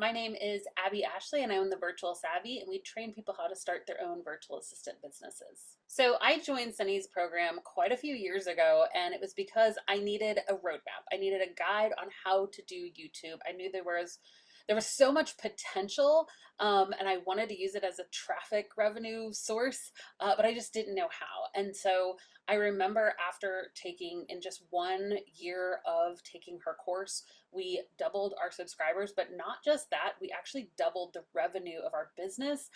My name is Abby Ashley and I own the Virtual Savvy, and we train people how to start their own virtual assistant businesses. So I joined Sunny's program quite a few years ago, and it was because I needed a roadmap. I needed a guide on how to do YouTube. I knew there was so much potential, and I wanted to use it as a traffic revenue source, but I just didn't know how. And so I remember after taking, in just 1 year of taking her course, we doubled our subscribers, but not just that, we actually doubled the revenue of our business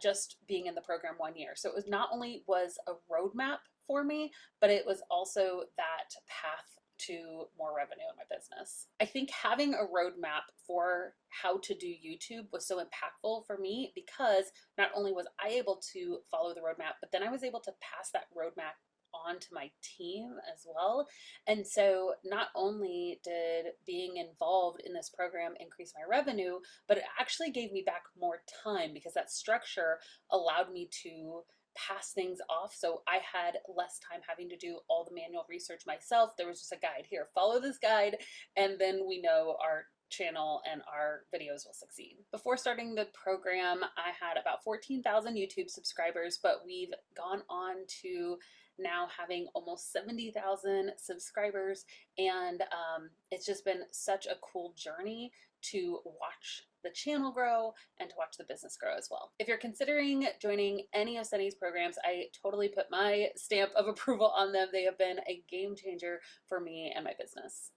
just being in the program 1 year. So it was not only was a roadmap for me, but it was also that path to more revenue in my business. I think having a roadmap for how to do YouTube was so impactful for me because not only was I able to follow the roadmap, but then I was able to pass that roadmap on to my team as well. And so not only did being involved in this program increase my revenue, but it actually gave me back more time because that structure allowed me to pass things off. So I had less time having to do all the manual research myself. There was just a guide here, follow this guide, and then we know our channel and our videos will succeed. Before starting the program, I had about 14,000 YouTube subscribers, but we've gone on to now having almost 70,000 subscribers, and it's just been such a cool journey to watch the channel grow and to watch the business grow as well. If you're considering joining any of Sunny's programs, I totally put my stamp of approval on them. They have been a game changer for me and my business.